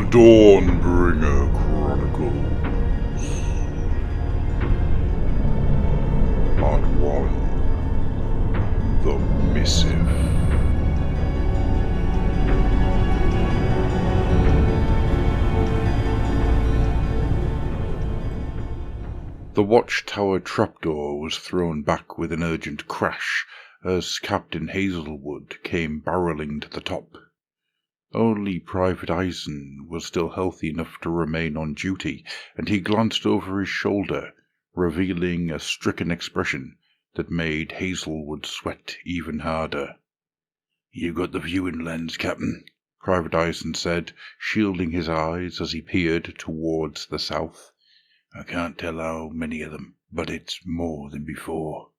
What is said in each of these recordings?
Dawnbringer Chronicles Part 1 The Missive. The watchtower trapdoor was thrown back with an urgent crash as Captain Hazelwood came barreling to the top. Only Private Eisen was still healthy enough to remain on duty, and he glanced over his shoulder, revealing a stricken expression that made Hazelwood sweat even harder. "You got the viewing lens, Captain," Private Eisen said, shielding his eyes as he peered towards the south. "I can't tell how many of them, but it's more than before."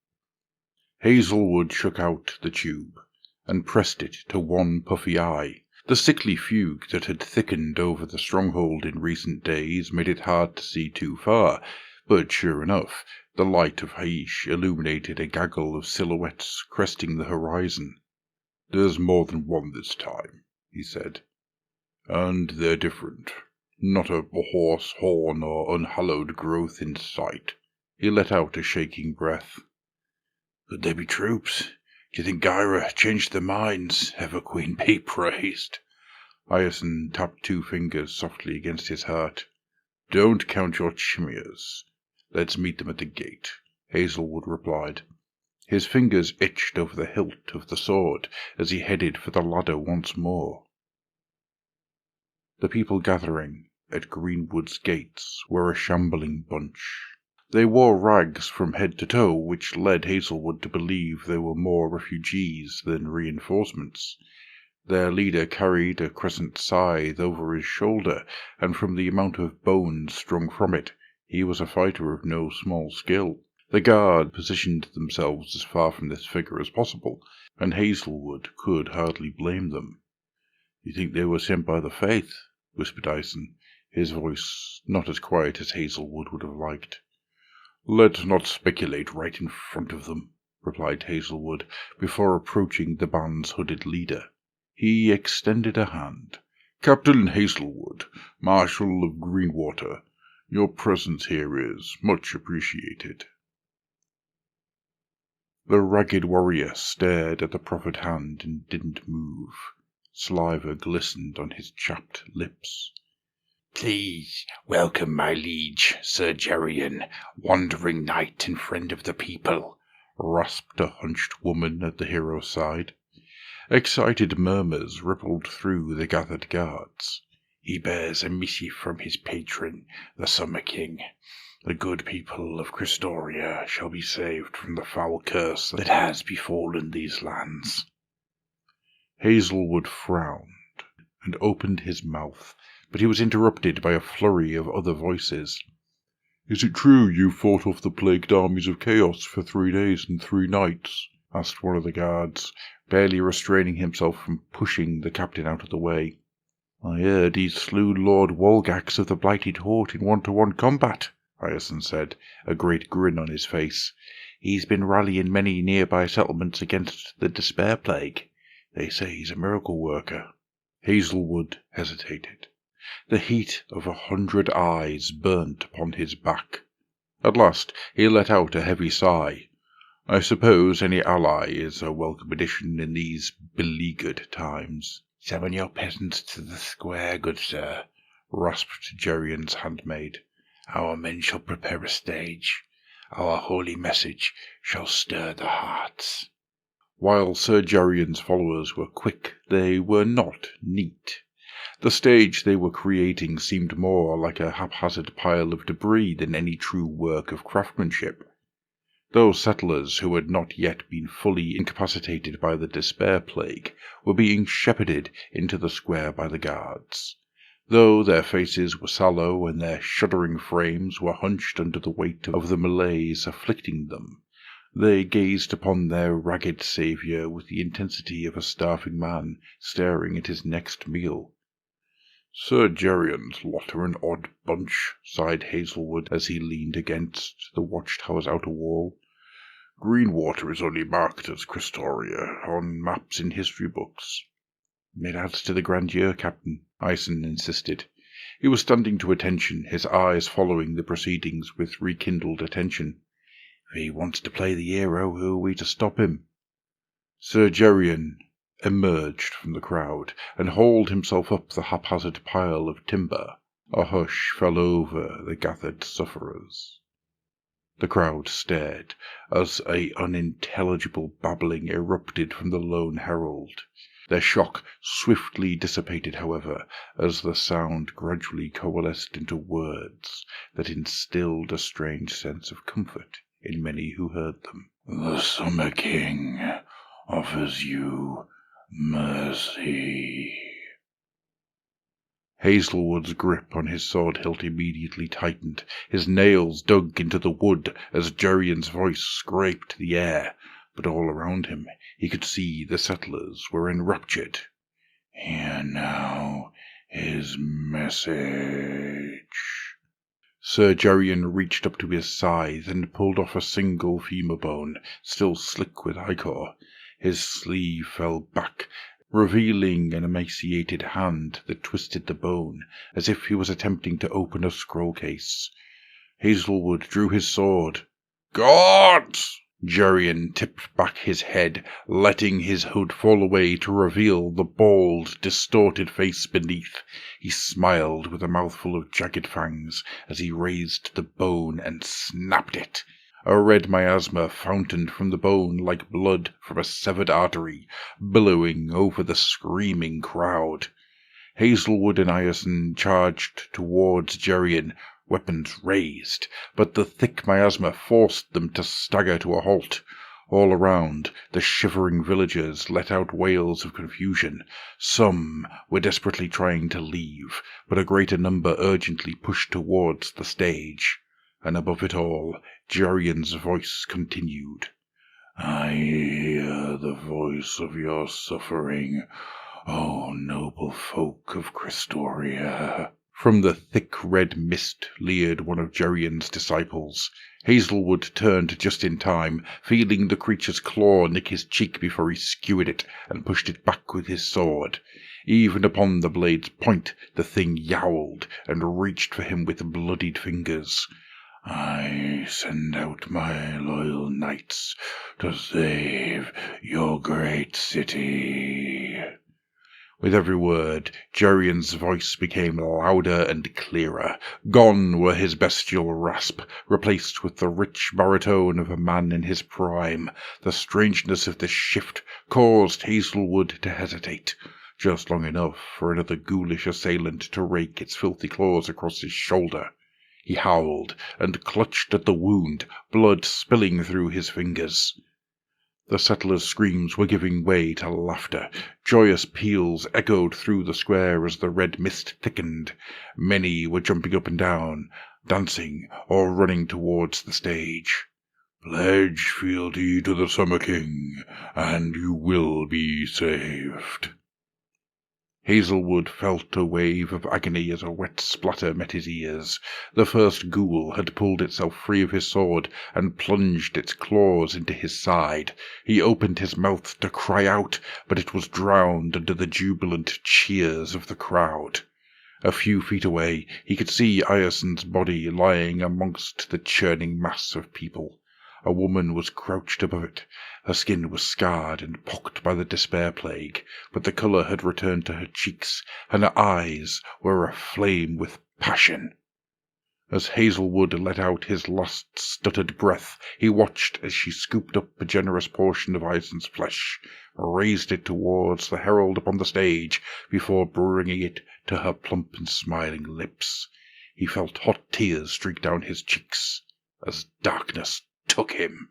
Hazelwood shook out the tube and pressed it to one puffy eye. The sickly fugue that had thickened over the stronghold in recent days made it hard to see too far, but sure enough, the light of Haish illuminated a gaggle of silhouettes cresting the horizon. "There's more than one this time," he said. "And they're different. Not a hoarse horn or unhallowed growth in sight." He let out a shaking breath. "Could they be troops? Do you think Gyra changed their minds? Ever Queen be praised." Eisen tapped two fingers softly against his heart. "Don't count your chimers. Let's meet them at the gate," Hazelwood replied. His fingers itched over the hilt of the sword as he headed for the ladder once more. The people gathering at Greenwood's gates were a shambling bunch. They wore rags from head to toe, which led Hazelwood to believe they were more refugees than reinforcements. Their leader carried a crescent scythe over his shoulder, and from the amount of bones strung from it, he was a fighter of no small skill. The guard positioned themselves as far from this figure as possible, and Hazelwood could hardly blame them. "You think they were sent by the Faith?" whispered Eisen, his voice not as quiet as Hazelwood would have liked. "Let's not speculate right in front of them," replied Hazelwood, before approaching the band's hooded leader. He extended a hand. "Captain Hazelwood, Marshal of Greenwater, your presence here is much appreciated." The ragged warrior stared at the proffered hand and didn't move. Saliva glistened on his chapped lips. "Please welcome my liege, Sir Geryon, wandering knight and friend of the people," rasped a hunched woman at the hero's side. Excited murmurs rippled through the gathered guards. "He bears a missive from his patron, the Summer King. The good people of Christoria shall be saved from the foul curse that has befallen these lands." Hazelwood frowned and opened his mouth, but he was interrupted by a flurry of other voices. "Is it true you fought off the plagued armies of chaos for 3 days and 3 nights? Asked one of the guards, barely restraining himself from pushing the captain out of the way. "I heard he slew Lord Walgax of the Blighted Horde in 1-to-1 combat," Eisen said, a great grin on his face. "He's been rallying many nearby settlements against the despair plague. They say he's a miracle worker." Hazelwood hesitated. The heat of 100 eyes burnt upon his back. At last he let out a heavy sigh. "I suppose any ally is a welcome addition in these beleaguered times." "Summon your peasants to the square, good sir," rasped Geryon's handmaid. "Our men shall prepare a stage. Our holy message shall stir the hearts." While Sir Geryon's followers were quick, they were not neat. The stage they were creating seemed more like a haphazard pile of debris than any true work of craftsmanship. Those settlers who had not yet been fully incapacitated by the despair plague were being shepherded into the square by the guards. Though their faces were sallow and their shuddering frames were hunched under the weight of the malaise afflicting them, they gazed upon their ragged saviour with the intensity of a starving man staring at his next meal. "Sir Geryon's lot are an odd bunch," sighed Hazelwood as he leaned against the watchtower's outer wall. "Greenwater is only marked as Christoria on maps in history books." "It adds to the grandeur, Captain," Eisen insisted. He was standing to attention, his eyes following the proceedings with rekindled attention. If he wants to play the hero, who are we to stop him? Sir Geryon emerged from the crowd and hauled himself up the haphazard pile of timber. A hush fell over the gathered sufferers. The crowd stared as an unintelligible babbling erupted from the lone herald. Their shock swiftly dissipated, however, as the sound gradually coalesced into words that instilled a strange sense of comfort in many who heard them. The Summer King offers you mercy. Hazelwood's grip on his sword hilt immediately tightened. His nails dug into the wood as Geryon's voice scraped the air, but all around him he could see the settlers were enraptured. Hear now his message. Sir Geryon reached up to his scythe and pulled off a single femur bone, still slick with ichor. His sleeve fell back, revealing an emaciated hand that twisted the bone, as if he was attempting to open a scroll case. Hazelwood drew his sword. "Gods!" Geryon tipped back his head, letting his hood fall away to reveal the bald, distorted face beneath. He smiled with a mouthful of jagged fangs as he raised the bone and snapped it. A red miasma fountained from the bone like blood from a severed artery, billowing over the screaming crowd. Hazelwood and Ireson charged towards Geryon, weapons raised, but the thick miasma forced them to stagger to a halt. All around, the shivering villagers let out wails of confusion. Some were desperately trying to leave, but a greater number urgently pushed towards the stage. And above it all, Geryon's voice continued. I hear the voice of your suffering, O noble folk of Christoria. From the thick red mist leered one of Geryon's disciples. Hazelwood turned just in time, feeling the creature's claw nick his cheek before he skewered it and pushed it back with his sword. Even upon the blade's point, the thing yowled and reached for him with bloodied fingers. I send out my loyal knights to save your great city. With every word, Geryon's voice became louder and clearer. Gone were his bestial rasp, replaced with the rich baritone of a man in his prime. The strangeness of this shift caused Hazelwood to hesitate, just long enough for another ghoulish assailant to rake its filthy claws across his shoulder. He howled and clutched at the wound, blood spilling through his fingers. The settlers' screams were giving way to laughter. Joyous peals echoed through the square as the red mist thickened. Many were jumping up and down, dancing or running towards the stage. Pledge fealty to the Summer King, and you will be saved. Hazelwood felt a wave of agony as a wet splatter met his ears. The first ghoul had pulled itself free of his sword and plunged its claws into his side. He opened his mouth to cry out, but it was drowned under the jubilant cheers of the crowd. A few feet away, he could see Ireson's body lying amongst the churning mass of people. A woman was crouched above it. Her skin was scarred and pocked by the despair plague, but the colour had returned to her cheeks, and her eyes were aflame with passion. As Hazelwood let out his last stuttered breath, he watched as she scooped up a generous portion of Ireson's flesh, raised it towards the herald upon the stage, before bringing it to her plump and smiling lips. He felt hot tears streak down his cheeks as darkness took him.